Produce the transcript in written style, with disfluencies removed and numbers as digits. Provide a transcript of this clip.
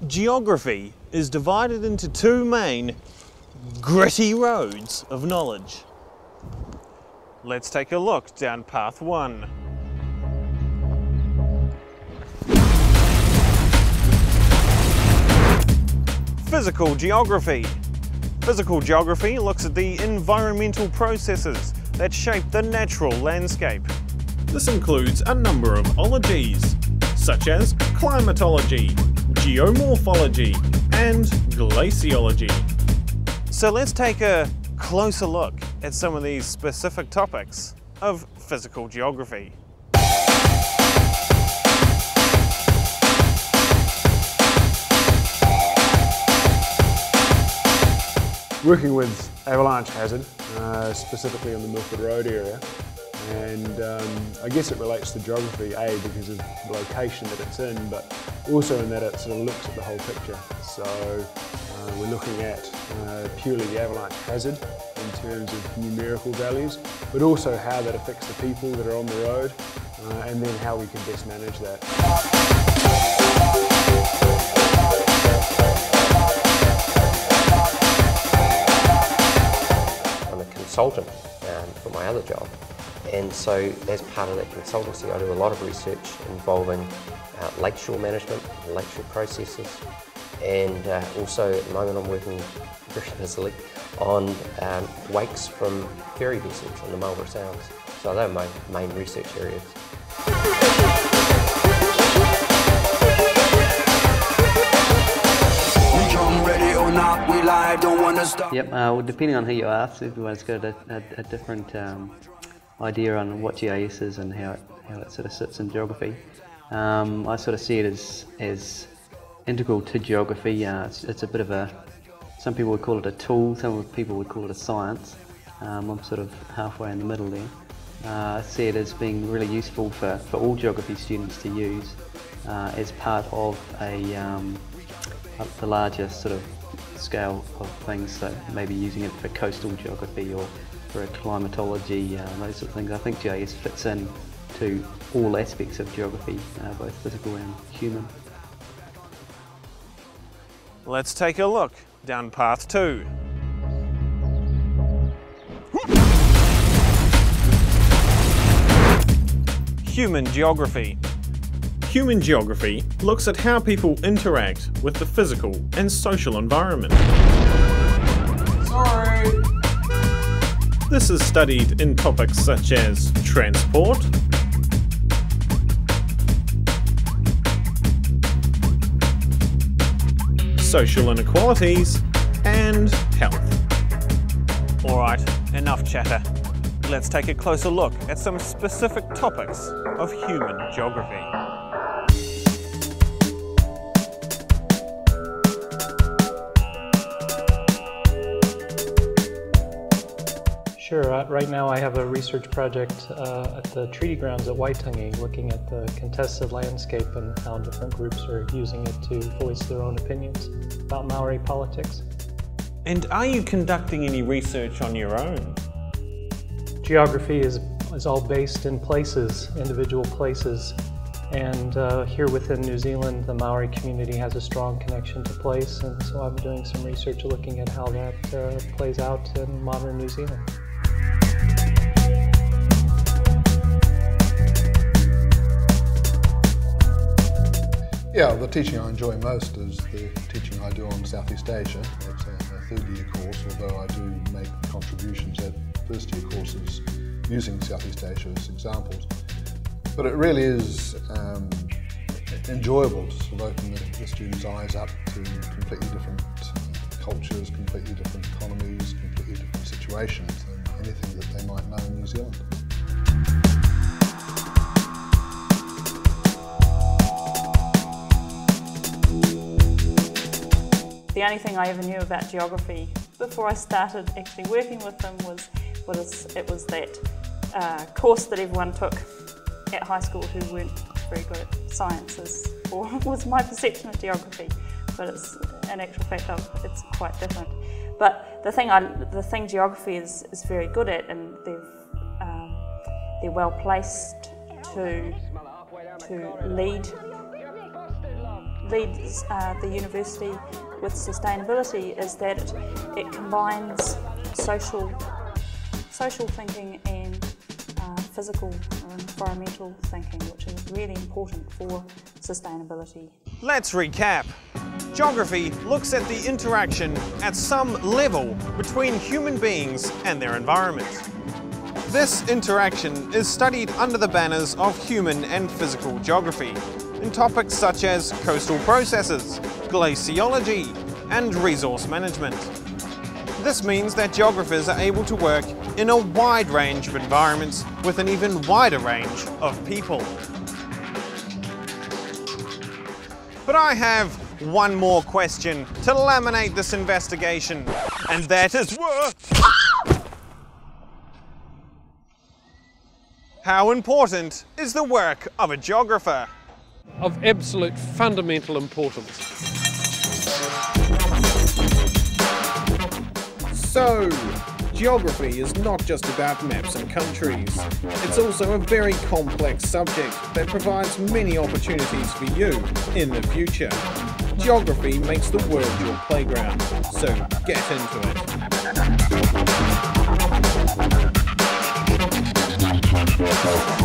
Geography is divided into two main gritty roads of knowledge. Let's take a look down path 1. Physical geography. Physical geography looks at the environmental processes that shape the natural landscape. This includes a number of ologies, such as climatology, geomorphology, and glaciology. So let's take a closer look at some of these specific topics of physical geography. Working with avalanche hazard, specifically on the Milford Road area, and I guess it relates to geography, A, because of the location that it's in, but also in that it sort of looks at the whole picture. So we're looking at purely the avalanche hazard in terms of numerical values, but also how that affects the people that are on the road, and then how we can best manage that. Consultant for my other job, and so as part of that consultancy I do a lot of research involving lakeshore management, lakeshore processes, and also at the moment I'm working very busily on wakes from ferry vessels in the Marlborough Sounds. So they're my main research areas. Yep, well, depending on who you ask, everyone's got a different idea on what GIS is and how it sort of sits in geography. I sort of see it as integral to geography. It's a bit of a, some people would call it a tool, some people would call it a science. I'm sort of halfway in the middle there. I see it as being really useful for all geography students to use as part of the larger sort of scale of things, so maybe using it for coastal geography or for a climatology, those sort of things. I think GIS fits in to all aspects of geography, both physical and human. Let's take a look down path 2. Human geography. Human geography looks at how people interact with the physical and social environment. Sorry! This is studied in topics such as transport, social inequalities, and health. Alright, enough chatter. Let's take a closer look at some specific topics of human geography. Sure. Right now I have a research project at the treaty grounds at Waitangi looking at the contested landscape and how different groups are using it to voice their own opinions about Maori politics. And are you conducting any research on your own? Geography is all based in places, individual places, and here within New Zealand the Maori community has a strong connection to place, and so I'm doing some research looking at how that plays out in modern New Zealand. Yeah, the teaching I enjoy most is the teaching I do on Southeast Asia. It's a third-year course, although I do make contributions at first-year courses using Southeast Asia as examples. But it really is enjoyable to sort of open the students' eyes up to completely different cultures, completely different economies, completely different situations than anything that they might know in New Zealand. The only thing I ever knew about geography before I started actually working with them was that course that everyone took at high school who weren't very good at sciences, or was my perception of geography, but it's, in actual fact it's quite different. But the thing geography is very good at, and they're well placed to lead leads the university with sustainability is that it combines social thinking and physical or environmental thinking, which is really important for sustainability. Let's recap. Geography looks at the interaction at some level between human beings and their environment. This interaction is studied under the banners of human and physical geography in topics such as coastal processes, glaciology, and resource management. This means that geographers are able to work in a wide range of environments with an even wider range of people. But I have one more question to laminate this investigation, and that is how important is the work of a geographer? Of absolute fundamental importance. So, geography is not just about maps and countries. It's also a very complex subject that provides many opportunities for you in the future. Geography makes the world your playground, so get into it.